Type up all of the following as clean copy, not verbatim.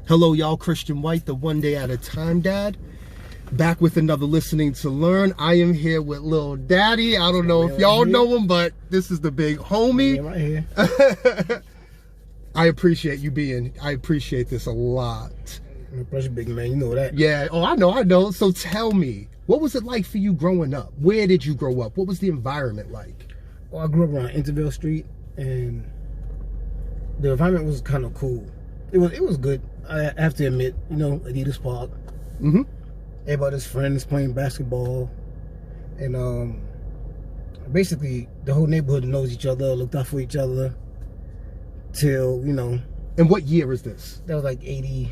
Hello, y'all. Christian White, the One Day at a Time Dad. Back with another Listening to Learn. I am here with Lil Daddy. I don't know if y'all know him, but this is the big homie. Right here. I appreciate you being. I appreciate this a lot. No pressure, big man. You know that. Yeah. Oh, I know. So tell me, what was it like for you growing up? Where did you grow up? What was the environment like? Well, I grew up around Interville Street, and the environment was kind of cool. It was good. I have to admit, Adidas Park. Mm-hmm. Everybody's friends playing basketball, and basically the whole neighborhood knows each other, looked out for each other. Till And what year is this? That was like 80,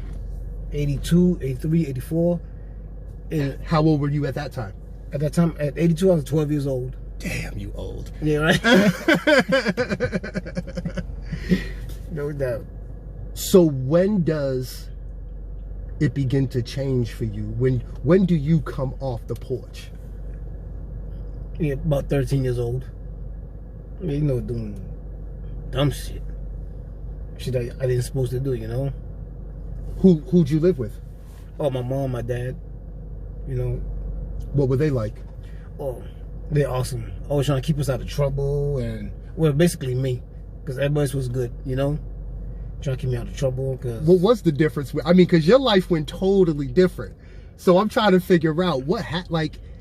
82, 83, 84. And how old were you at that time? At that time, at 82, I was 12 years old. Damn, you old. Yeah, right? No doubt. So when does it begin to change for you? When do you come off the porch? Yeah, about 13 years old. Doing dumb shit. Shit I didn't supposed to do, Who'd you live with? Oh, my mom, my dad. What were they like? Oh, they're awesome. Always trying to keep us out of trouble, and well, basically me, because everybody else was good, trying to keep me out of trouble. Cause what was the difference? Because your life went totally different. So I'm trying to figure out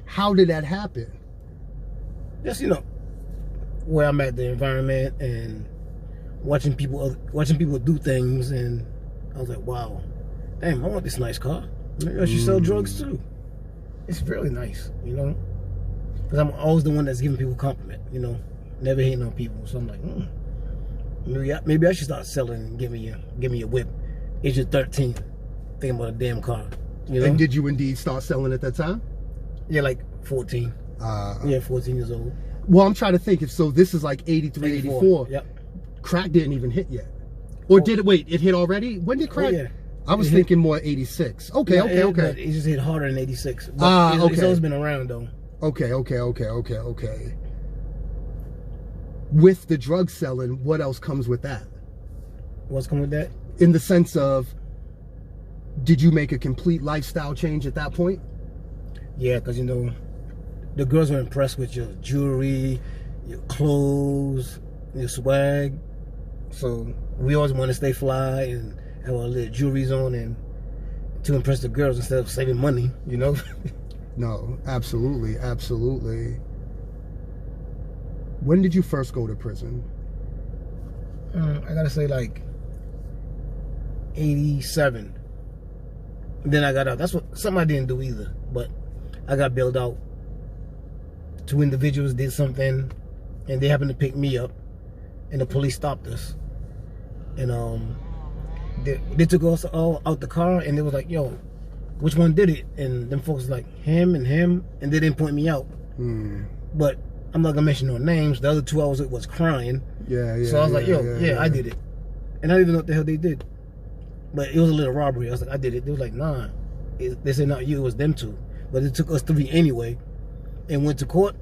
how did that happen? Just where I'm at, the environment, and watching people do things, and I was like, wow, damn, I want this nice car. Maybe I should sell drugs too. It's really nice, because I'm always the one that's giving people compliment, never hating on people. So I'm like, maybe I should start selling and give me a whip. Age of 13, thinking about a damn car. And did you indeed start selling at that time? Yeah, like 14. 14 years old. Well, I'm trying to think. So this is like 83, 84. Yep. Crack didn't even hit yet. Or did it? Wait, it hit already? When did crack? Oh, yeah. I was thinking more 86. Okay. But it just hit harder than 86. But okay. It's always been around, though. Okay. With the drug selling, what else comes with that? What's coming with that? In the sense of, did you make a complete lifestyle change at that point? Yeah, because, the girls were impressed with your jewelry, your clothes, your swag. So we always want to stay fly and have our little jewelries on, and to impress the girls instead of saving money, No, absolutely. When did you first go to prison? I gotta say like 87. Then I got out. That's something I didn't do either, but I got bailed out. 2 individuals did something, and they happened to pick me up, and the police stopped us. And they took us all out the car, and they was like, yo, which one did it? And them folks was like, him, and they didn't point me out. But I'm not gonna mention no names. The other 2 I was crying. Yeah. So I was like, yo, I did it. And I didn't even know what the hell they did. But it was a little robbery. I was like, I did it. They was like, nah. They said not you, it was them 2. But it took us 3 anyway. And went to court.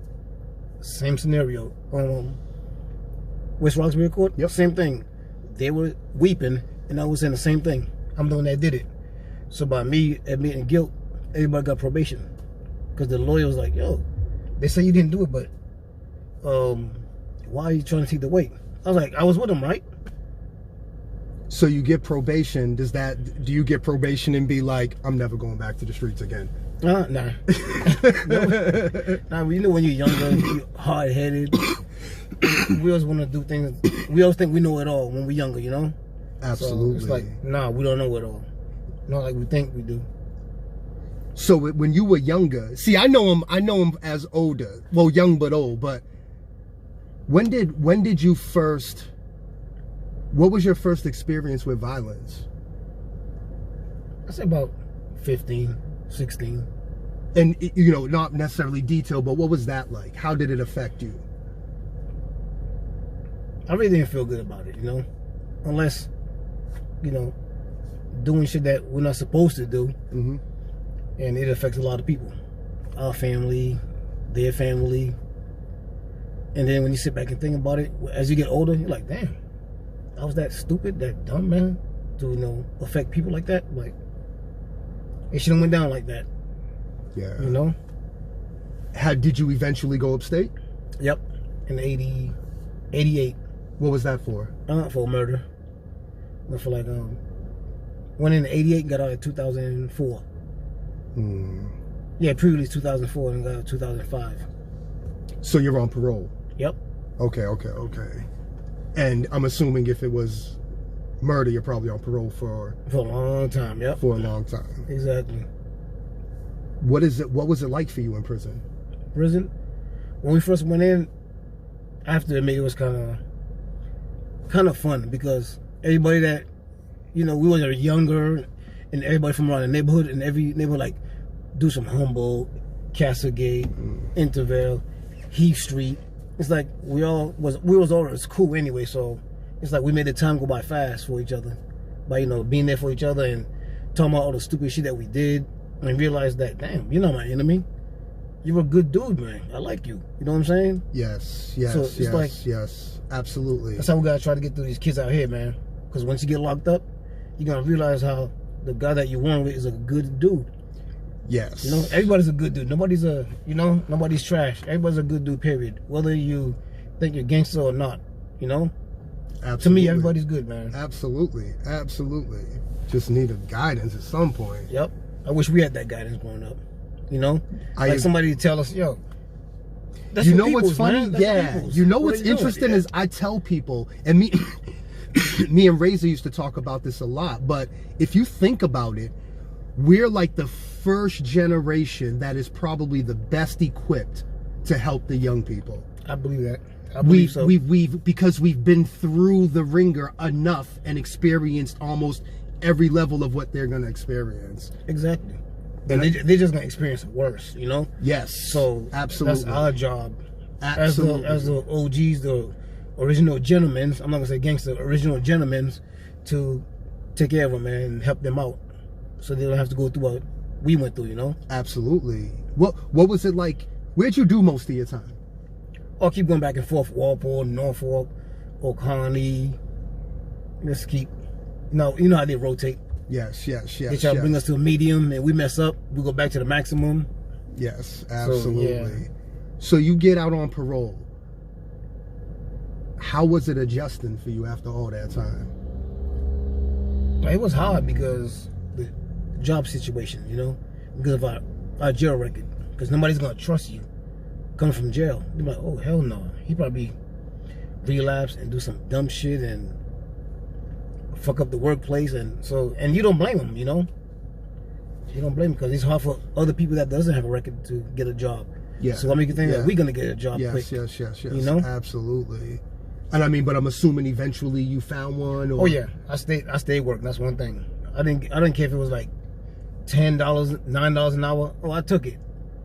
Same scenario. West Roxbury Court. Yep. Same thing. They were weeping, and I was saying the same thing. I'm the one that did it. So by me admitting guilt, everybody got probation. Because the lawyer was like, yo, they say you didn't do it, but why are you trying to take the weight? I was like, I was with them, right? So you get probation. Do you get probation and be like, I'm never going back to the streets again? Nah. Nah, when you're younger, you're hard-headed. We always want to do things. We always think we know it all when we're younger, Absolutely. So it's like, nah, we don't know it all. Not like we think we do. So when you were younger, see, I know him as older. Well, young but old. But when did you first? What was your first experience with violence? I say about 15, 16. And not necessarily detail, but what was that like? How did it affect you? I really didn't feel good about it, unless, doing shit that we're not supposed to do. Mm-hmm. And it affects a lot of people. Our family, their family. And then when you sit back and think about it, as you get older, you're like, damn, I was that stupid, that dumb, man, to, you know, affect people like that. Like, it shouldn't went down like that. Yeah. You know? Did you eventually go upstate? Yep. In 88. What was that for? For murder. Went for like, went in 88, got out in 2004. Hmm. Yeah, pre-release 2004 and got out 2005. So you're on parole? Yep. Okay. And I'm assuming if it was murder, you're probably on parole for a long time. Yep. For a long time. Exactly. What was it like for you in prison? Prison? When we first went in, I have to admit it was kind of fun because everybody that, you know, we were younger and everybody from around the neighborhood, and every neighborhood like Dewsum Humboldt, Castlegate, Intervale, Heath Street. It's like we was all cool anyway, so it's like we made the time go by fast for each other by, you know, being there for each other and talking about all the stupid shit that we did, and realized that, damn, you're not my enemy. You're a good dude, man. I like you. You know what I'm saying? Yes, So it's yes, absolutely. That's how we gotta try to get through these kids out here, man. Because once you get locked up, you're gonna realize how the guy that you won with is a good dude. Yes. You know, everybody's a good dude. Nobody's trash. Everybody's a good dude, period. Whether you think you're gangster or not, you know? Absolutely. To me, everybody's good, man. Absolutely. Just needed guidance at some point. Yep. I wish we had that guidance growing up. You know? Like somebody to tell us, yo, that's you know what's funny? Man. Yeah. You know what's interesting is I tell people, and me and Razor used to talk about this a lot, but if you think about it, we're like the first generation that is probably the best equipped to help the young people. I believe that. I believe so. Because we've been through the ringer enough and experienced almost every level of what they're going to experience. Exactly. And they're just going to experience it worse, you know? Yes. So absolutely, that's our job. Absolutely. As the OGs, the original gentlemen, I'm not going to say gangster, original gentlemen, to take care of them and help them out so they don't have to go through what we went through, you know? Absolutely. What was it like? Where'd you do most of your time? I'll keep going back and forth. Walpole, Norfolk, Oconee. Let's keep, you know how they rotate. Yes. They try to bring us to a medium and we mess up. We go back to the maximum. Yes, absolutely. So, yeah. So you get out on parole. How was it adjusting for you after all that time? It was hard because the job situation, you know, because of our jail record. Because nobody's going to trust you coming from jail. They're like, oh, hell no. He probably relapse and do some dumb shit and fuck up the workplace. And you don't blame him, you know. You don't blame him because it's hard for other people that doesn't have a record to get a job. Yeah. So I make you think that we're going to get a job quick. Yes. You know? Absolutely. And I mean, but I'm assuming eventually you found one. Or... Oh yeah, I stayed working. That's one thing. I didn't care if it was like $10, $9 an hour. Oh, I took it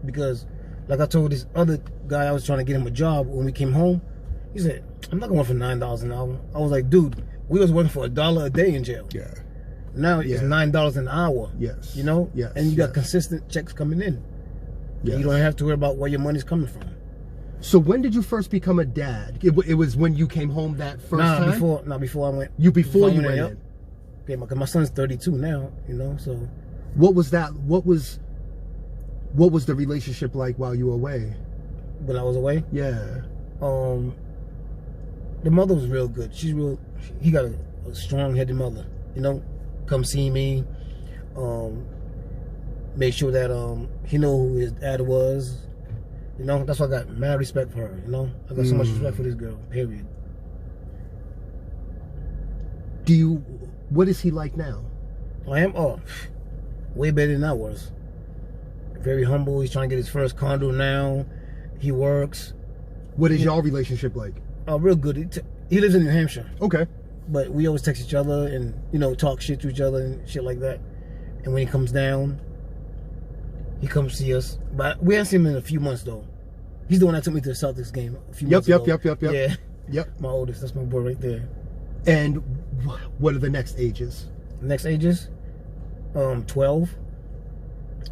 because, like I told this other guy, I was trying to get him a job when we came home. He said, "I'm not going for $9 an hour." I was like, "Dude, we was working for $1 a day in jail. Yeah. Now it's $9 an hour. Yes. You know. Yes. And you got consistent checks coming in. Yes. You don't have to worry about where your money's coming from." So when did you first become a dad? It was when you came home that first time? Before I went. Before you went in? Yeah, because my son's 32 now, you know, so. What was that? What was the relationship like while you were away? When I was away? Yeah. The mother was real good. He got a strong-headed mother, you know, come see me, made sure that he know who his dad was. You know, that's why I got mad respect for her, you know? I got so much respect for this girl, period. What is he like now? I am? Oh, way better than I was. Very humble. He's trying to get his first condo now. He works. What is y'all relationship like? Oh, real good. He lives in New Hampshire. Okay. But we always text each other and, you know, talk shit to each other and shit like that. And when he comes down, he comes see us. But we haven't seen him in a few months, though. He's the one that took me to the Celtics game a few months ago. Yep. Yeah. Yep. My oldest. That's my boy right there. And what are the next ages? Next ages? 12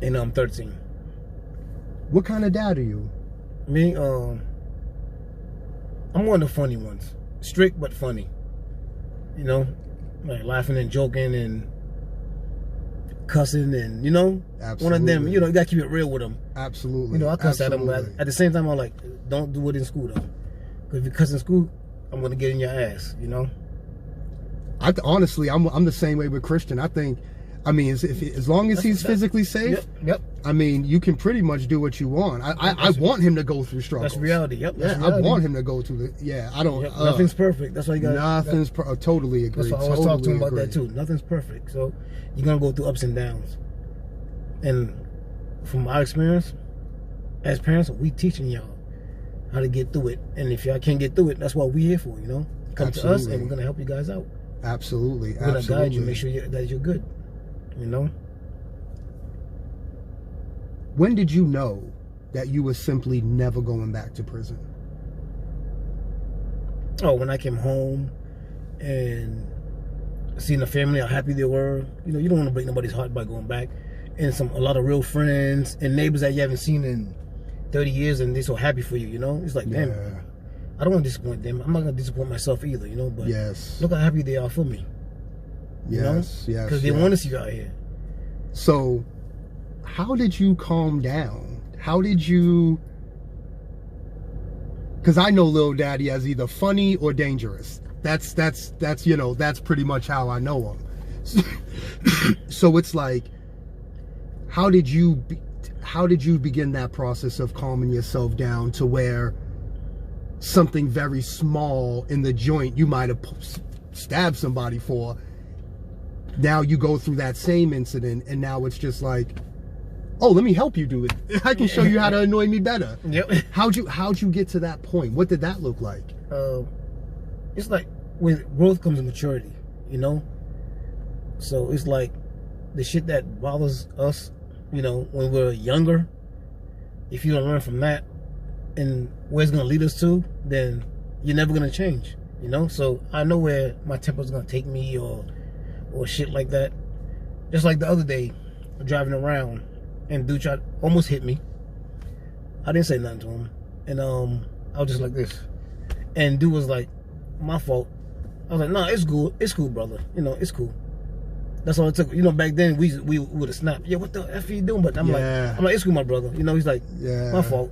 and 13. What kind of dad are you? Me? I'm one of the funny ones. Strict but funny. You know? like laughing and joking and cussing and you know, Absolutely. one of them. You know, you gotta keep it real with them. Absolutely. You know, I cuss at them, but Absolutely. at the same time, I'm like, don't do it in school though, because if you cuss in school, I'm gonna get in your ass. You know. Honestly, I'm the same way with Christian. I think, I mean, as long as he's physically safe, Yep. I mean, you can pretty much do what you want. I want him to go through struggles. That's reality. Yep. That's Yeah, reality. I want him to go through the. Yeah, I don't. Yep, nothing's perfect. That's why you got. Nothing's. Totally agree. That's why I always talk to him about that too. Nothing's perfect, so you're gonna go through ups and downs. And from our experience, as parents, we teaching y'all how to get through it. And if y'all can't get through it, that's what we're here for. You know, come to us, and we're gonna help you guys out. Absolutely. We're gonna guide you, make sure that you're good. You know. When did you know that you were simply never going back to prison? Oh, when I came home and seeing the family, how happy they were. You know, you don't want to break nobody's heart by going back. And a lot of real friends and neighbors that you haven't seen in 30 years, and they're so happy for you. You know, it's like, damn, I don't want to disappoint them. I'm not gonna disappoint myself either. You know, but look how happy they are for me. Yes, yes. Because they want to see you out here. So, how did you calm down? How did you? Because I know Lil Daddy as either funny or dangerous. That's you know, that's pretty much how I know him. So it's like, how did you begin that process of calming yourself down to where something very small in the joint you might have stabbed somebody for, now you go through that same incident and now it's just like, oh, let me help you do it. I can show you how to annoy me better. Yep. How'd you get to that point? What did that look like? It's like with growth comes maturity, you know? So it's like the shit that bothers us, you know, when we're younger, if you don't learn from that and where it's gonna lead us to, then you're never gonna change, you know? So I know where my temper's gonna take me or shit like that. Just like the other day, driving around and dude tried almost hit me. I didn't say nothing to him. And I was just like this. And dude was like, my fault. I was like, nah, it's cool, brother. You know, it's cool. That's all it took. You know, back then we would have snapped. Yeah, what the F are you doing? But I'm like, it's cool, my brother. You know, he's like, my fault.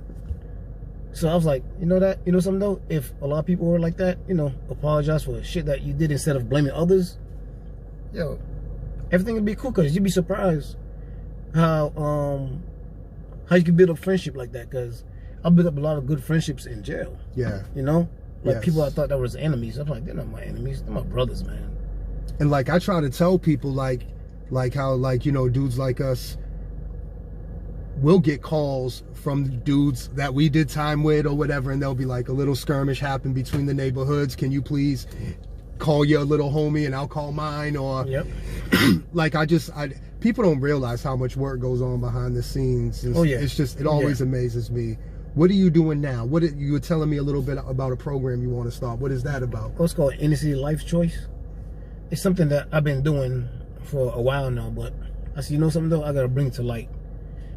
So I was like, you know something though? If a lot of people were like that, you know, apologize for shit that you did instead of blaming others, yo, everything would be cool, because you'd be surprised how you can build a friendship like that. Because I built up a lot of good friendships in jail. Yeah. You know? Like people I thought that was enemies. I'm like, they're not my enemies, they're my brothers, man. And like I try to tell people like how, like, you know, dudes like us will get calls from dudes that we did time with or whatever, and they'll be like, a little skirmish happened between the neighborhoods, can you please call your little homie and I'll call mine? Or like people don't realize how much work goes on behind the scenes. It's just, it always amazes me. What are you doing now? You were telling me a little bit about a program you want to start. What is that about? It's called Inner City Life Choice. It's something that I've been doing for a while now, but I said, you know something though, I gotta bring it to light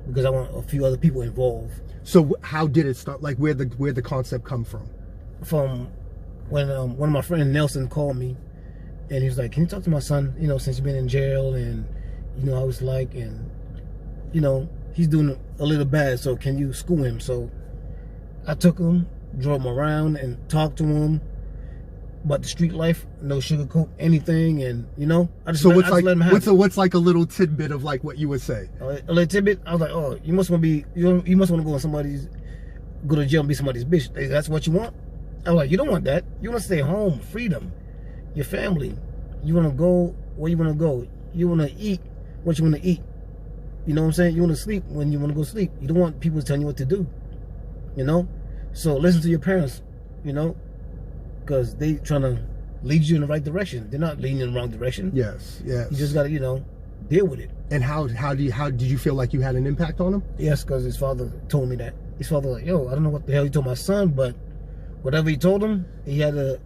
because I want a few other people involved. So how did it start? Like where the concept come from? From when one of my friends, Nelson, called me and he was like, can you talk to my son, you know, since he's been in jail, and you know how it's like, and you know, he's doing a little bad, so can you school him? So I took him, drove him around and talked to him about the street life, no sugarcoat anything, and you know, I just let him have it. What's like a little tidbit of like what you would say? A little tidbit. I was like, oh, you must want to go to jail and be somebody's bitch. That's what you want? I was like, you don't want that. You want to stay home, freedom, your family. You want to go where you want to go. You want to eat what you want to eat. You know what I'm saying? You want to sleep when you want to go sleep. You don't want people telling you what to do. You know? So listen to your parents, you know? Because they trying to lead you in the right direction. They're not leading you in the wrong direction. Yes, yes. You just got to, you know, deal with it. And how did you feel like you had an impact on him? Yes, because his father told me that. His father was like, yo, I don't know what the hell he told my son, but whatever he told him, he had to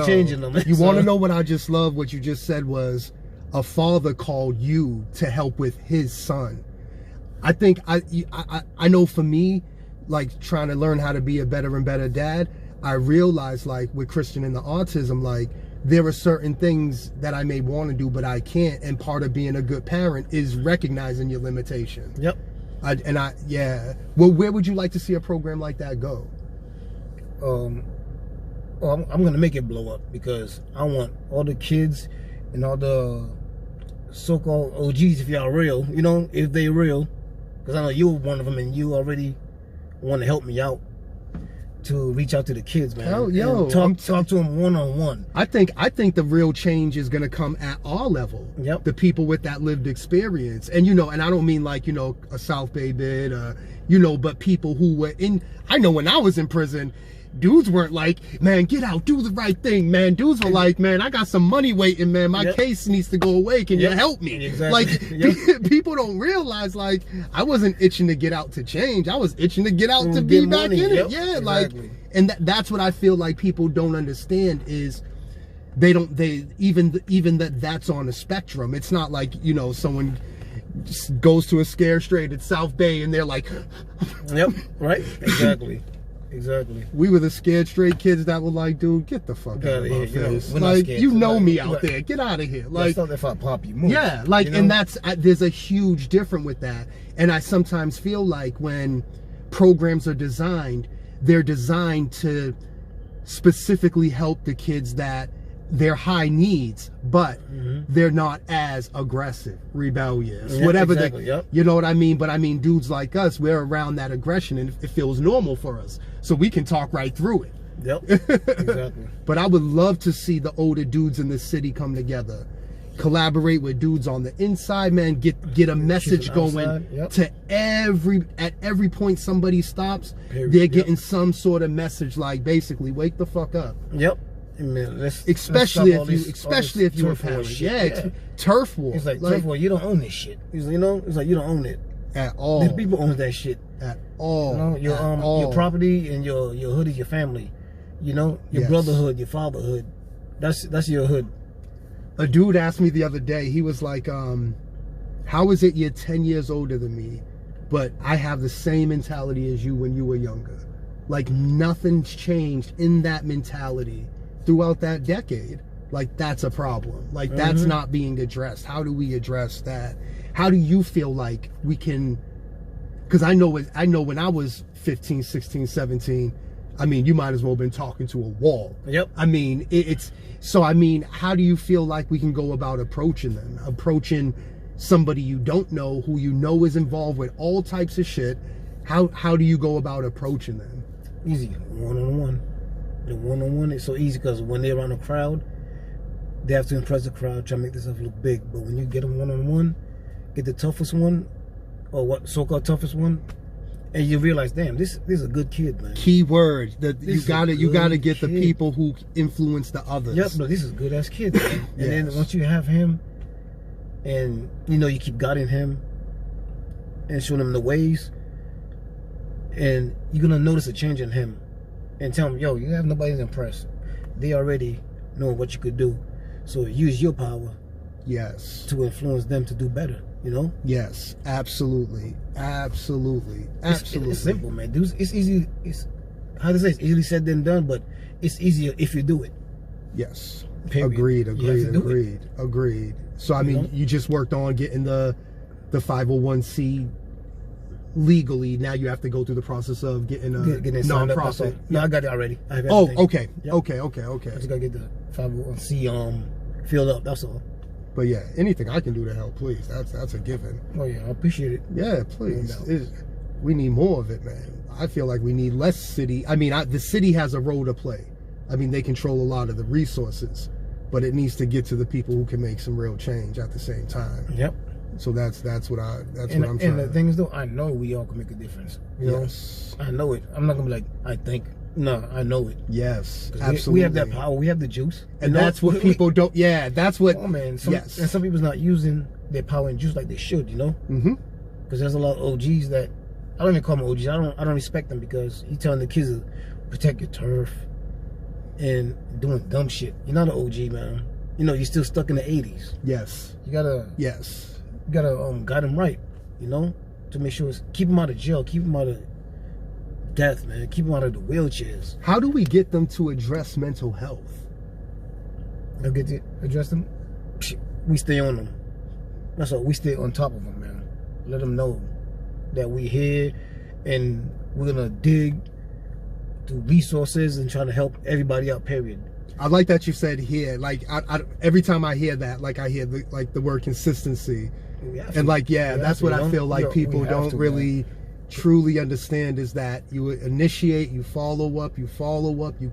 change in him. You want to know what I just love? What you just said was a father called you to help with his son. I think I know for me, like trying to learn how to be a better and better dad, I realized like with Christian and the autism, like there are certain things that I may want to do, but I can't. And part of being a good parent is recognizing your limitation. Yep. Well, where would you like to see a program like that go? I'm going to make it blow up, because I want all the kids and all the so-called OGs, if y'all real, you know, if they real, because I know you're one of them and you already want to help me out, to reach out to the kids, man. Talk to them one-on-one. I think the real change is going to come at our level. Yep. The people with that lived experience. And, you know, and I don't mean like, you know, a South Bay bid, you know, but people who were I know when I was in prison, dudes weren't like, man, get out, do the right thing, man. Dudes were like, man, I got some money waiting, man. My case needs to go away. Can you help me? Exactly. Like, people don't realize, like, I wasn't itching to get out to change. I was itching to get out to be back in it. Yeah, exactly. Like, and that's what I feel like people don't understand is even that's on a spectrum. It's not like, you know, someone just goes to a scare straight at South Bay and they're like, yep, right, exactly. Exactly. We were the scared straight kids that were like, dude, get the fuck out of my face. Like, you know me out there. Get out of here. Like, if I pop you, move. Yeah, like, you know? and there's a huge difference with that. And I sometimes feel like when programs are designed, they're designed to specifically help the kids that they're high needs, but they're not as aggressive, rebellious, whatever. Exactly, you know what I mean? But I mean, dudes like us, we're around that aggression and it feels normal for us. So we can talk right through it. Yep, exactly. But I would love to see the older dudes in the city come together, collaborate with dudes on the inside, man, get a message going to at every point somebody stops, they're getting some sort of message, like basically wake the fuck up. Yep. Man, especially if you're a parent. Yeah, turf war. It's like turf war. You don't own this shit. You know, it's like you don't own it at all. The people own that shit at all. You know, your property and your hood is your family. You know, your brotherhood, your fatherhood. That's your hood. A dude asked me the other day. He was like, "How is it you're 10 years older than me, but I have the same mentality as you when you were younger? Like nothing's changed in that mentality throughout that decade." Like, that's a problem. Like, that's not being addressed. How do we address that? How do you feel like we can, because I know when I was 15, 16, 17, I mean, you might as well have been talking to a wall. Yep. I mean, so I mean, how do you feel like we can go about approaching them? Approaching somebody you don't know, who you know is involved with all types of shit. How do you go about approaching them? Easy, one-on-one. The one-on-one is so easy because when they're around a crowd, they have to impress the crowd, try to make themselves look big. But when you get them one-on-one, get the toughest one, or what so-called toughest one, and you realize, damn, this is a good kid, man. Key word that you gotta get the people who influence the others. Yep, no, this is good ass kid, man. And then once you have him, and you know you keep guiding him, and showing him the ways, and you're gonna notice a change in him, and tell him, yo, you have nobody's impressed. They already know what you could do, so use your power. Yes. To influence them to do better, you know? Yes, absolutely. Absolutely. Absolutely. It's simple, man. Dude, it's easy. It's how to say, it's easily said than done, but it's easier if you do it. Yes. Period. Agreed. So I mean, you just worked on getting the 501c legally. Now you have to go through the process of getting a non-profit. No, I got it already. Okay. Yep. Okay. I just gotta get the 501c filled up. That's all. But yeah, anything I can do to help, please. That's a given. Oh yeah, I appreciate it. Yeah, please. We need more of it, man. I feel like we need less city. I mean, the city has a role to play. I mean, they control a lot of the resources, but it needs to get to the people who can make some real change at the same time. Yep. So that's what I'm trying. And the thing is, though, I know we all can make a difference. You know? I know it. I'm not gonna be like, I think. No, I know it. Yes, absolutely. We have that power. We have the juice. And that's what people don't. Yeah, that's what. Oh man, and some people's not using their power and juice like they should. You know. Because there's a lot of OGs that I don't even call them OGs. I don't respect them because he's telling the kids to protect your turf and doing dumb shit. You're not an OG, man. You know, you're still stuck in the 80s. Yes. You gotta. Yes. You gotta guide them right. You know, to make sure keep them out of jail, keep them out of death, man. Keep them out of the wheelchairs. How do we get them to address mental health? they'll get to address them. We stay on them. That's all. We stay on top of them, man. Let them know that we're here and we're gonna dig through resources and try to help everybody out. Period. I like that you said here. Like every time I hear that, like I hear the word consistency, and like that's what I feel like people don't really truly understand is that you initiate, you follow up, you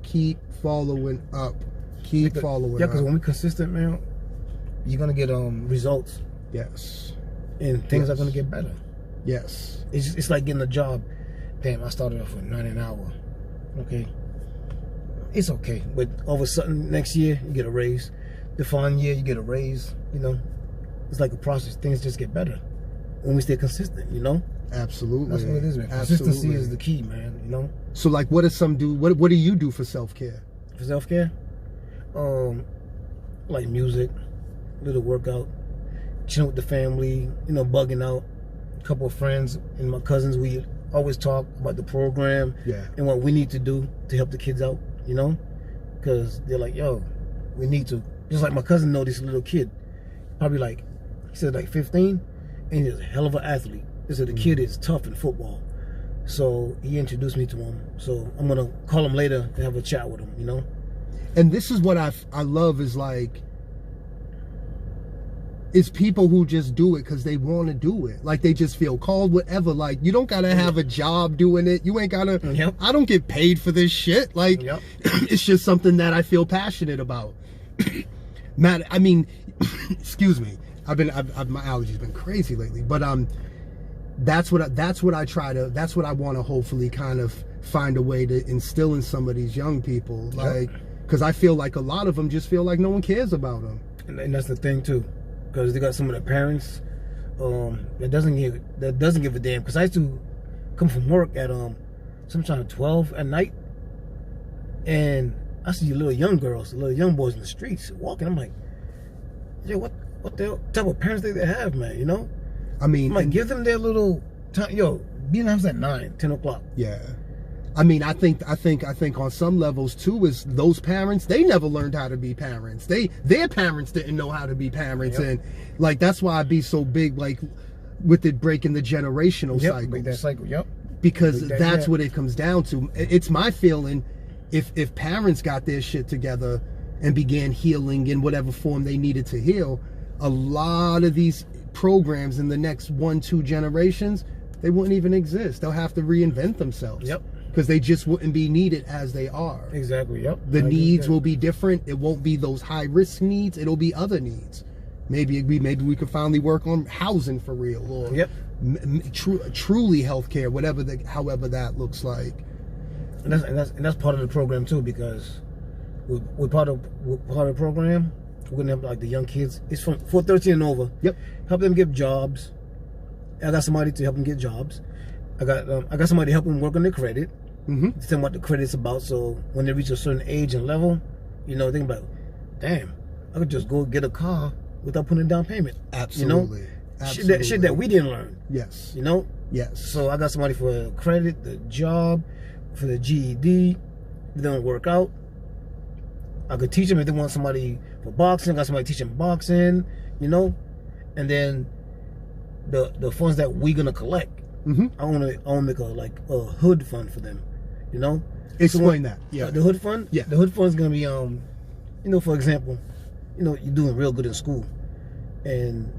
keep following up, following up. Yeah, because when we're consistent, man, you're gonna get results. Yes. And things are gonna get better. Yes. It's like getting a job. Damn, I started off with $9 an hour. Okay. It's okay. But all of a sudden next year you get a raise. The following year you get a raise, you know. It's like a process. Things just get better when we stay consistent, you know? Absolutely. That's what it is, man. Consistency is the key, man, you know? So like what do you do for self-care? For self-care? Like music, little workout, chilling with the family, you know, bugging out. A couple of friends and my cousins, we always talk about the program and what we need to do to help the kids out, you know? Because they're like, yo, we need to. Just like my cousin know this little kid, probably like, he said like 15, and he's a hell of an athlete. He said the kid is tough in football. So he introduced me to him. So I'm going to call him later and have a chat with him, you know? And this is what I love is like, it's people who just do it because they want to do it. Like they just feel called, whatever. Like you don't got to have a job doing it. You ain't got to, I don't get paid for this shit. Like it's just something that I feel passionate about. Man, I mean, excuse me. My allergies been crazy lately, but that's what I want to hopefully kind of find a way to instill in some of these young people. Like, because I feel like a lot of them just feel like no one cares about them. And that's the thing too. Because they got some of their parents that doesn't give a damn. Because I used to come from work at sometimes 12 at night, and I see little young girls, little young boys in the streets walking. I'm like, yo, what the type of parents they have, man? You know? I mean, I'm like, give them their little time. Yo, be in the house at 9, 10 o'clock. Yeah. I mean, I think on some levels too is those parents, they never learned how to be parents. Their parents didn't know how to be parents, and like that's why I be so big, like with it breaking the generational cycle. Break that cycle. Because that's what it comes down to. It's my feeling, if parents got their shit together and began healing in whatever form they needed to heal, a lot of these programs in the next 1-2 generations, they wouldn't even exist. They'll have to reinvent themselves. Because they just wouldn't be needed as they are. Exactly, The needs will be different. It won't be those high-risk needs. It'll be other needs. Maybe we could finally work on housing for real, or truly healthcare, however that looks like. And that's part of the program too, because we're part of the program. We're gonna help like the young kids. It's from 13 and over. Help them get jobs. I got somebody to help them get jobs. I got somebody to help them work on their credit. Tell them what the credit's about, so when they reach a certain age and level, you know, they can be like, damn, I could just go get a car without putting a down payment. Absolutely. You know? Absolutely. Shit that we didn't learn. Yes. You know? Yes. So I got somebody for credit, the job, for the GED. If they don't work out, I could teach them. If they want somebody for boxing, I got somebody teaching boxing, you know? And then the funds that we're gonna collect, I want to make a hood fund for them, you know. Explain that. Yeah. The hood fund. Yeah. The hood fund is gonna be you know, for example, you know, you're doing real good in school, and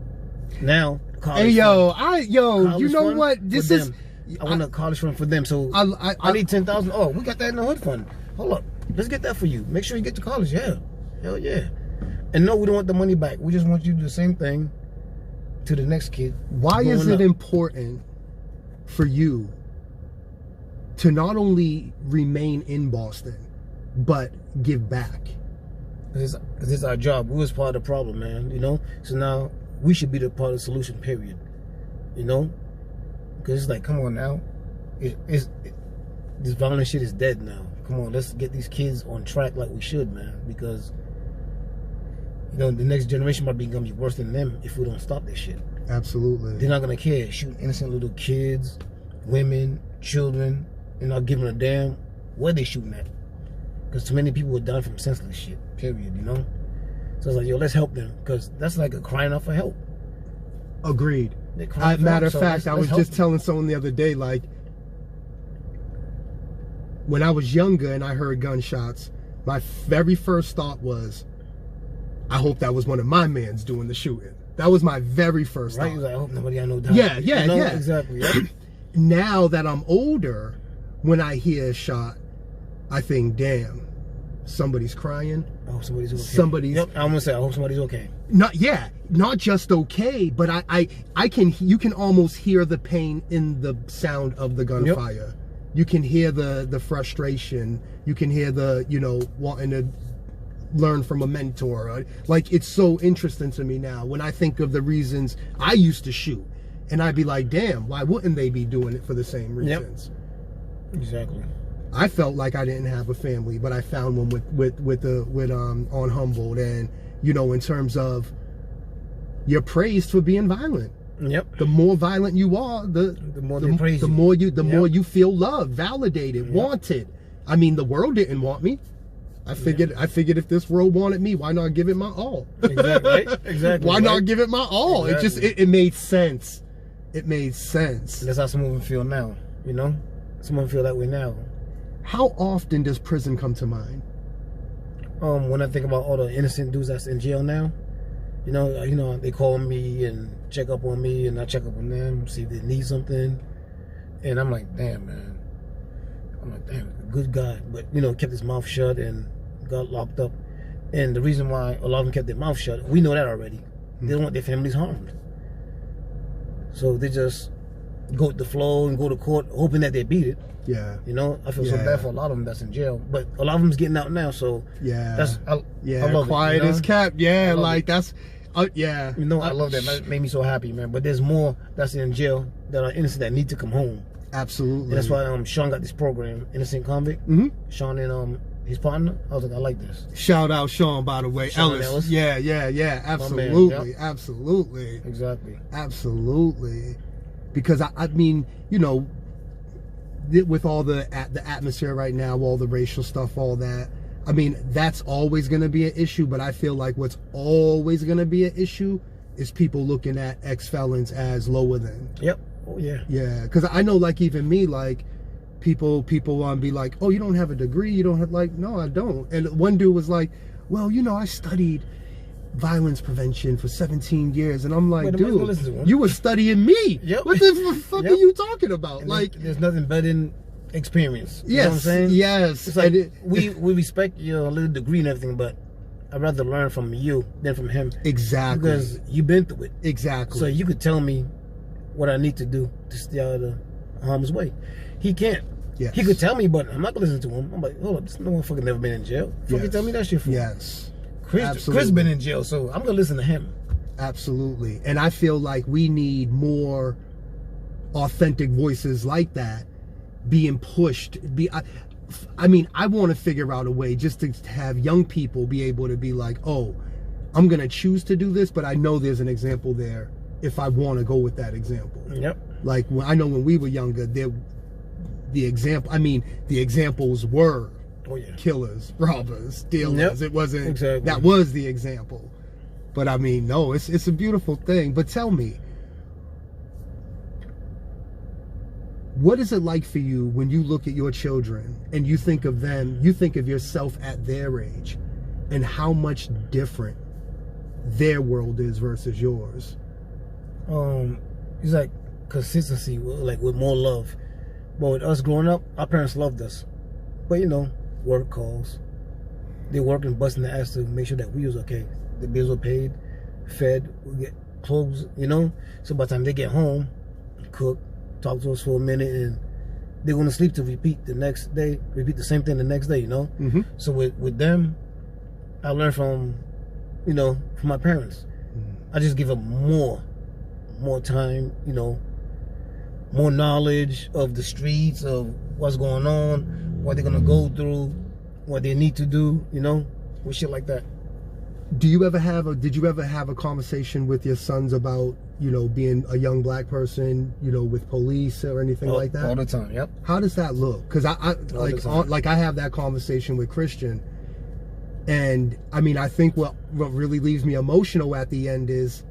now college. Hey yo, you know what? This is. I want a college fund for them, so I need 10,000. Oh, we got that in the hood fund. Hold up, let's get that for you. Make sure you get to college. Yeah, hell yeah. And no, we don't want the money back. We just want you to do the same thing to the next kid. Why is it important for you to not only remain in Boston, but give back? This is our job. We was part of the problem, man, you know? So now we should be the part of the solution, period. You know? Because it's like, come on now. This violent shit is dead now. Come on, let's get these kids on track like we should, man. Because, you know, the next generation might be going to be worse than them if we don't stop this shit. Absolutely. They're not going to care. Shooting innocent little kids, women, children, and not giving a damn where they shooting at. Because too many people are dying from senseless shit, period, you know? So it's like, yo, let's help them, because that's like a crying out for help. Agreed. They're crying for Matter help, of so fact, I let's was help just them. telling someone the other day, like, when I was younger and I heard gunshots, my very first thought was, I hope that was one of my mans doing the shooting. That was my very first Right? thought. He's like, I hope nobody I know died. Yeah, You know? yeah. Exactly. Yeah. Now that I'm older, when I hear a shot, I think, damn, somebody's crying. I hope somebody's okay. Somebody's Yep, I'm gonna say I hope somebody's okay. not just okay, but I can, you can almost hear the pain in the sound of the gunfire. Yep. You can hear the frustration. You can hear the, you know, wanting to learn from a mentor. Like, it's so interesting to me now when I think of the reasons I used to shoot, and I'd be like, damn, why wouldn't they be doing it for the same reasons? Yep. Exactly. I felt like I didn't have a family, but I found one with on Humboldt, and, you know, in terms of, you're praised for being violent. Yep. The more violent you are, the more they praise the you. more you Yep. more you feel loved, validated, Yep. wanted. I mean, the world didn't want me. I figured if this world wanted me, why not give it my all? Exactly. Right? Exactly. Why right? not give it my all? Exactly. It made sense. It made sense. That's how some of them feel now. You know, some of them feel that way now. How often does prison come to mind? When I think about all the innocent dudes that's in jail now, you know, they call me and check up on me, and I check up on them, see if they need something, and I'm like, damn, man. I'm like, damn, good guy, but you know, kept his mouth shut and got locked up. And the reason why a lot of them kept their mouth shut, we know that already. They don't want their families harmed, so they just go with the flow and go to court, hoping that they beat it. Yeah. You know, I feel so Yeah. bad for a lot of them that's in jail, but a lot of them's getting out now. So Yeah. that's I love quiet it, you know? as kept. Yeah, I love like it. that's yeah. You know, I love that. That made me so happy, man. But there's more that's in jail that are innocent that need to come home. Absolutely. And that's why Sean got this program, Innocent Convict. Mm-hmm. Sean and his partner. I was like, I like this. Shout out Sean, by the way. Sean Ellis. Ellis. Yeah. man, Absolutely. yep. Absolutely. Exactly. Absolutely. Because I mean, you know, with all the atmosphere right now, all the racial stuff, all that, I mean, that's always going to be an issue, but I feel like what's always going to be an issue is people looking at ex-felons as lower than. Yep. Oh yeah. Yeah, because I know, like, even me, like, people be like, oh, you don't have a degree, you don't have, like, no, I don't. And one dude was like, well, you know, I studied violence prevention for 17 years, and I'm like, Wait, I might as well dude, listen to him. you were studying me. Yep. What the fuck Yep. are you talking about? And Like, there's nothing better than experience. You know what I'm yes, saying? yes. It's like And we respect your little degree and everything, but I'd rather learn from you than from him. exactly, Because you've been through it. exactly. So you could tell me what I need to do to stay out of harm's way. He can't. Yes. He could tell me, but I'm not gonna listen to him. I'm like, hold up, this no one fucking never been in jail. Fucking Yes. tell me that shit for. Yes, Chris absolutely. been in jail, so I'm gonna listen to him. Absolutely. And I feel like we need more authentic voices like that being pushed. I mean, I want to figure out a way just to have young people be able to be like, oh, I'm going to choose to do this, but I know there's an example there if I want to go with that example. Yep. Like, I know when we were younger, the examples were Oh yeah. killers, robbers, stealers. Yep. It wasn't, Exactly. that was the example. But I mean, no, it's a beautiful thing. But tell me, what is it like for you when you look at your children and you think of them, you think of yourself at their age and how much different their world is versus yours? It's like consistency, like with more love. But with us growing up, our parents loved us. But you know, work calls. They're working, busting the ass to make sure that we was okay. The bills were paid, fed, we get clothes, you know. So by the time they get home, cook, talk to us for a minute, and they're gonna sleep to repeat the next day, repeat the same thing the next day, you know. Mm-hmm. So with them, I learned from my parents. I just give them more time, you know, more knowledge of the streets, of what's going on, what they're gonna go through, what they need to do, you know, with shit like that. Did you ever have a conversation with your sons about, you know, being a young black person, you know, with police or anything like that? All the time, yep. How does that look? Because I the time. like I have that conversation with Christian, And I mean, I think what really leaves me emotional at the end is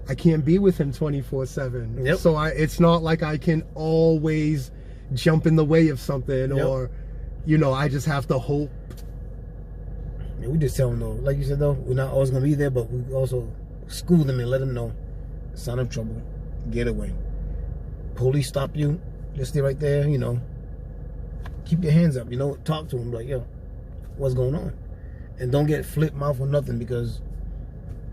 I can't be with him 24/7. Yep. So it's not like I can always jump in the way of something, Yep. or, you know, I just have to hope. Yeah, we just tell them though, like you said though, we're not always gonna be there, but we also school them and let them know, sign of trouble, get away. Police stop you, just stay right there, you know. Keep your hands up, you know. Talk to them like, yo, what's going on? And don't get flip mouth or nothing, because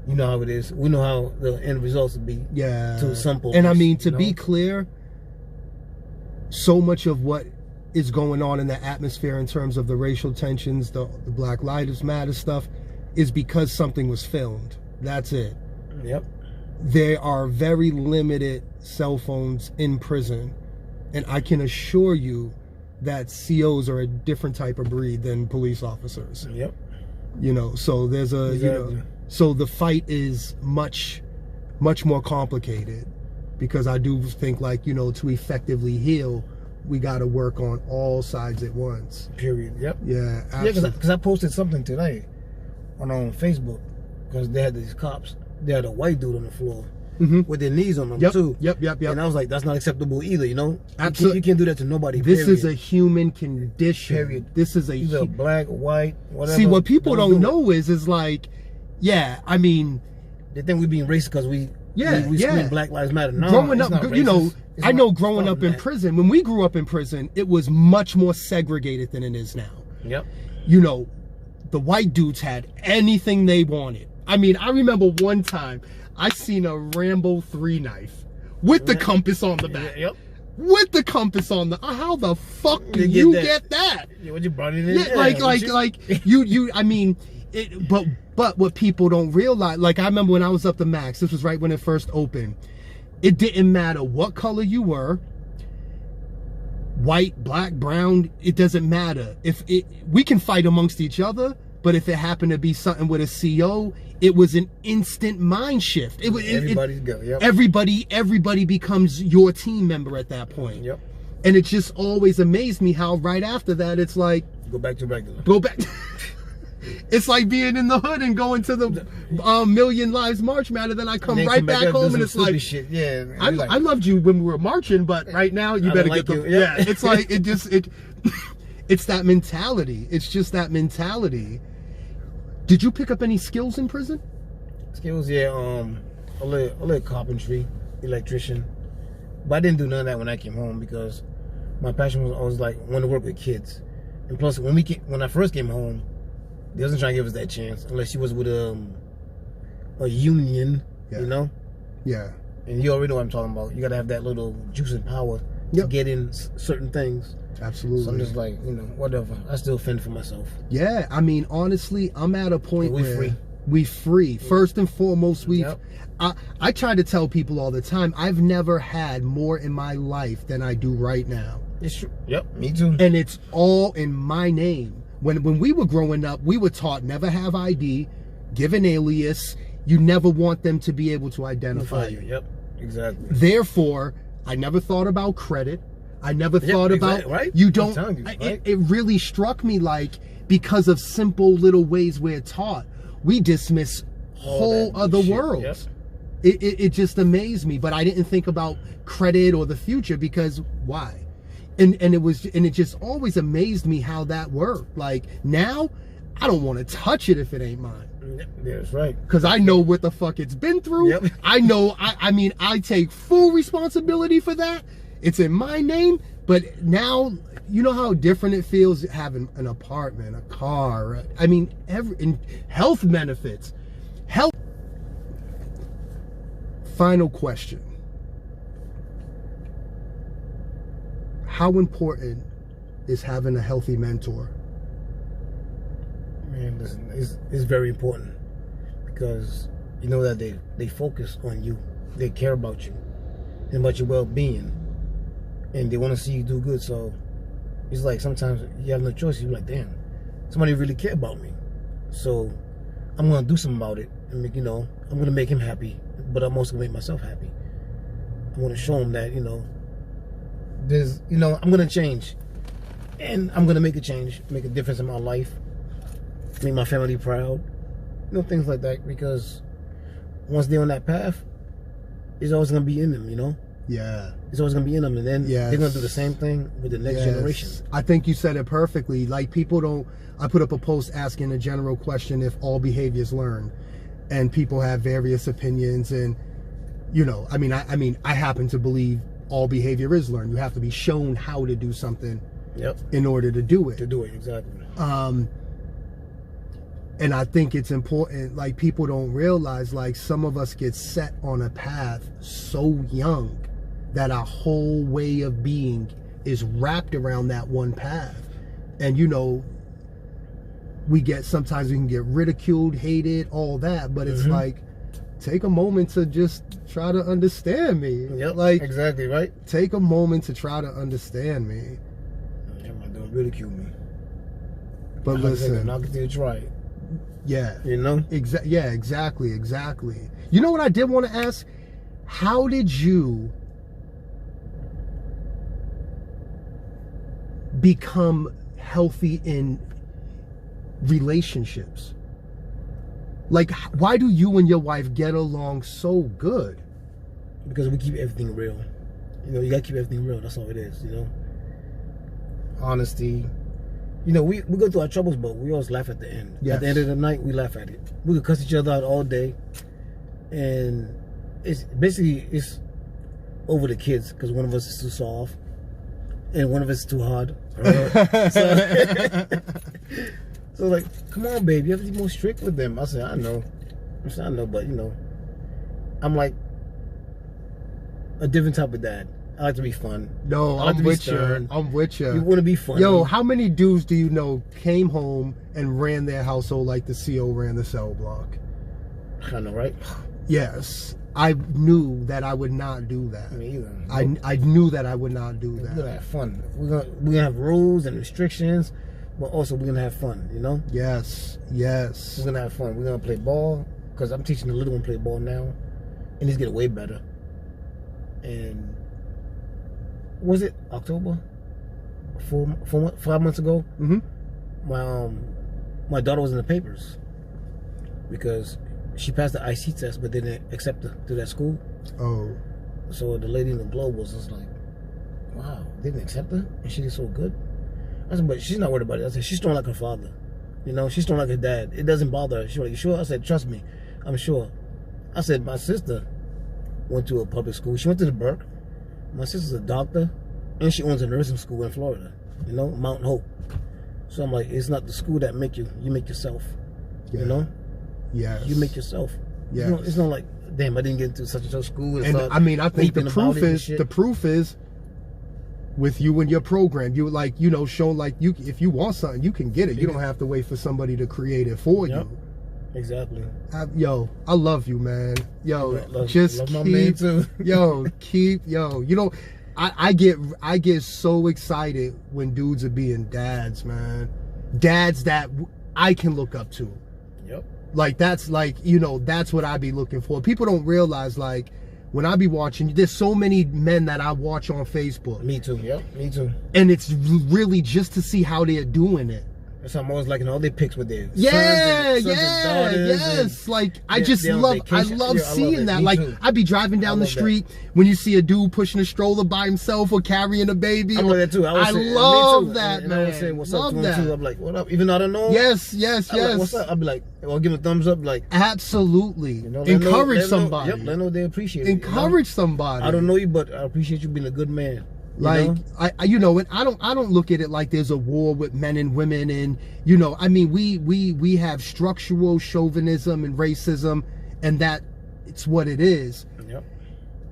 you know how it is. We know how the end results will be. Yeah. To some police, and I mean, to you know? be clear, so much of what is going on in the atmosphere in terms of the racial tensions, the Black Lives Matter stuff, is because something was filmed. That's it. Yep. There are very limited cell phones in prison, and I can assure you that COs are a different type of breed than police officers. Yep. You know, so there's a, Exactly. you know, so the fight is much more complicated, because I do think, like, you know, to effectively heal, we got to work on all sides at once. Period. Yep. Yeah, Yeah, absolutely. because I posted something today on Facebook, because they had these cops. They had a white dude on the floor with their knees on them Yep, too. yep. And I was like, that's not acceptable either, you know? Absolutely. You can't do that to nobody, This is a period. human condition. Period. This is a Either black, white, whatever. See, what people don't do it. know is like, yeah, I mean, They think we're being racist because we Yeah, we yeah. scream Black Lives Matter. No, growing it's up, not you know, racist. It's I know not growing far up from in that. prison, when we grew up in prison, it was much more segregated than it is now. Yep. You know, the white dudes had anything they wanted. I mean, I remember one time I seen a Rambo 3 knife with the compass on the back. Yep. With the compass on the, how the fuck do You get you that. get that? Yeah, what you brought it in? Yeah, like you. I mean, but what people don't realize, like I remember when I was up the Max. This was right when it first opened. It didn't matter what color you were, white, black, brown. It doesn't matter. We can fight amongst each other, but if it happened to be something with a CO, it was an instant mind shift. Everybody's go. Yep. Everybody becomes your team member at that point. Yep. And it just always amazed me how right after that it's like, Go back to regular. go back. It's like being in the hood and going to the Million Lives March, man, and then I come Then right come back up, do home some and it's stupid like, shit. Yeah. I loved you when we were marching, but right now you I better don't get like the you. Yeah. It's like it's that mentality. It's just that mentality. Did you pick up any skills in prison? Skills, yeah. A little carpentry, electrician, but I didn't do none of that when I came home because my passion was always like wanting to work with kids, and plus when I first came home, they wasn't trying to give us that chance unless you was with a union, you know. Yeah. And you already know what I'm talking about. You gotta have that little juice and power to get in certain things. Absolutely. So I'm just like, you know, whatever. I still fend for myself. Yeah, I mean, honestly, I'm at a point We where free. we free. First and foremost, Yep. I try to tell people all the time, I've never had more in my life than I do right now. It's true. Yep, me too. And it's all in my name. When we were growing up, we were taught never have ID, give an alias. You never want them to be able to identify you. Yep, exactly. Therefore, I never thought about credit. I never thought about, exactly, right? you I'm don't, telling you, right? it really struck me like, because of simple little ways we're taught, we dismiss whole that other shit, worlds. yep. It just amazed me, but I didn't think about credit or the future because why? And it just always amazed me how that worked. Like now, I don't want to touch it if it ain't mine. Yeah, that's right. Cause I know what the fuck it's been through. Yep. I know. I mean, I take full responsibility for that. It's in my name. But now, you know how different it feels having an apartment, a car. I mean, in health benefits. Health. Final question. How important is having a healthy mentor? Man, listen, it's very important because you know that they focus on you, they care about you and about your well-being, and they want to see you do good. So it's like sometimes you have no choice. You're like, damn, somebody really care about me, so I'm gonna do something about it and make, you know, I'm gonna make him happy, but I'm also gonna make myself happy. I'm gonna show him that, you know, there's, you know, I'm gonna change, and I'm gonna make a change, make a difference in my life. make my family proud. You know, things like that. Because once they're on that path, it's always gonna be in them. You know. Yeah. It's always gonna be in them, and then Yes. they're gonna do the same thing with the next generation. I think you said it perfectly. Like, people don't. I put up a post asking a general question if all behavior is learned, and people have various opinions. And you know, I mean, I happen to believe all behavior is learned. You have to be shown how to do something. Yep. In order to do it. To do it, exactly. And I think it's important. Like, people don't realize, like, some of us get set on a path so young that our whole way of being is wrapped around that one path. And you know, sometimes we can get ridiculed, hated, all that, but it's like, take a moment to just try to understand me. Yep, like, exactly, right? Take a moment to try to understand me. Don't ridicule me. But listen, I'll continue to try it. Yeah. You know? Yeah, exactly. You know what I did want to ask? How did you become healthy in relationships? Like, why do you and your wife get along so good? Because we keep everything real. You know, you gotta keep everything real. That's all it is, you know? Honesty. You know, we go through our troubles, but we always laugh at the end. Yes. At the end of the night, we laugh at it. We could cuss each other out all day. And it's over the kids, because one of us is too soft and one of us is too hard. So like, come on, babe, you have to be more strict with them. I said, I know, but you know, I'm like a different type of dad. I like to be fun. No, I'm with you. I'm with you. You want to be fun. Yo, how many dudes do you know came home and ran their household like the CO ran the cell block? I know, right? Yes. I knew that I would not do that. Me either. I knew that I would not do that. We're gonna have fun. We're gonna have rules and restrictions, but also we're gonna have fun. You know? Yes. We're gonna have fun. We're gonna play ball, because I'm teaching the little one to play ball now, and he's getting way better. And was it October? 5 months ago? My daughter was in the papers because she passed the IC test, but they didn't accept her to that school. Oh. So the lady in the Globe was just like, wow, they didn't accept her? And she did so good? I said, but she's not worried about it. I said, she's strong like her father. You know, she's strong like her dad. It doesn't bother her. She's like, you sure? I said, trust me, I'm sure. I said, my sister went to a public school. She went to the Burke. My sister's a doctor, and she owns a nursing school in Florida, you know, Mountain Hope. So I'm like, it's not the school that make you make yourself, you know? Yes. You make yourself. Yeah. It's not like, damn, I didn't get into such and such school. And I mean, I think the proof is with you and your program. You like, you know, show like if you want something, you can get it. You don't have to wait for somebody to create it for you. Exactly. Yo, I love you, man. Yo, love my man too. You know, I get so excited when dudes are being dads, man. Dads that I can look up to. Yep. Like, that's like, you know, that's what I be looking for. People don't realize, like, when I be watching, there's so many men that I watch on Facebook. Me too. Yep. Me too. And it's really just to see how they're doing it. So I'm always liking all their pics with their sons and daughters. Like, I love seeing that. Like, too. I'd be driving down the street when you see a dude pushing a stroller by himself or carrying a baby. I love that too. I love that, man. And I would say, what's up to him too. I'm like, what up? Even though I don't know him. Yes. Like, what's up? I'll be like, I'll give him a thumbs up. Like, absolutely. You know, encourage somebody. Yep, let them know they appreciate it. Encourage somebody. I don't know you, but I appreciate you being a good man. Like, you know, and I don't look at it like there's a war with men and women, and you know, I mean, we have structural chauvinism and racism, and that it's what it is. Yep.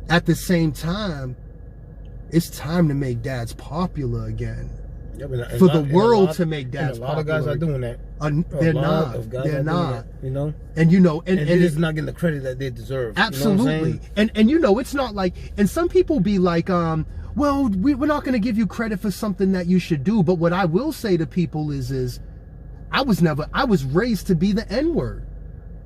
At the same time, it's time to make dads popular again. Yep, for the world to make dads popular. A lot popular. of guys are doing that. They're not. You know, and you know, and it's not getting the credit that they deserve. Absolutely. You know and you know, it's not like, and some people be like, well, we're not going to give you credit for something that you should do. But what I will say to people is I was raised to be the N-word,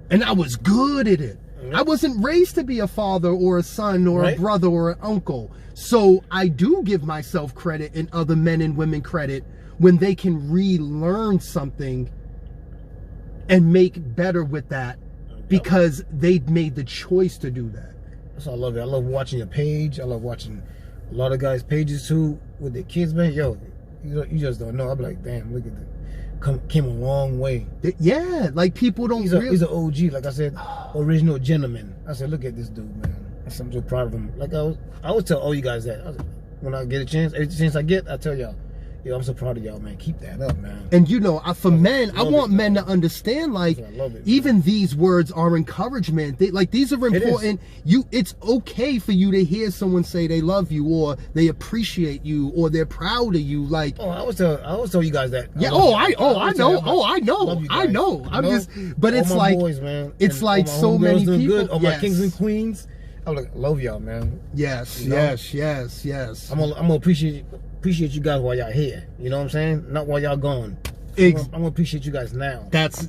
and I was good at it. I wasn't raised to be a father or a son or a brother or an uncle. So I do give myself credit and other men and women credit when they can relearn something and make better with that because they made the choice to do that. That's why I love it. I love watching your page. I love watching a lot of guys' pages too with their kids, man. Yo, you just don't know. I'm like, damn, look at that. Came a long way. Yeah, like people don't. He's an OG, like I said, original gentleman. I said, look at this dude, man. I'm so proud of him. Like I always tell all you guys that. When I get a chance, every chance I get, I tell y'all, yo, I'm so proud of y'all, man. Keep that up, man. And you know, for men, I want men to understand, like, even these words are encouragement. These are important. It's okay for you to hear someone say they love you, or they appreciate you, or they're proud of you. Like, I always tell you guys that. Yeah. I know. I'm just, but it's like, boys, man, it's like so many people. Good. All my kings and queens. I'm like, love y'all, man. Yes. You know? Yes. I'm gonna appreciate you guys while y'all here. You know what I'm saying? Not while y'all gone. I'm gonna appreciate you guys now. That's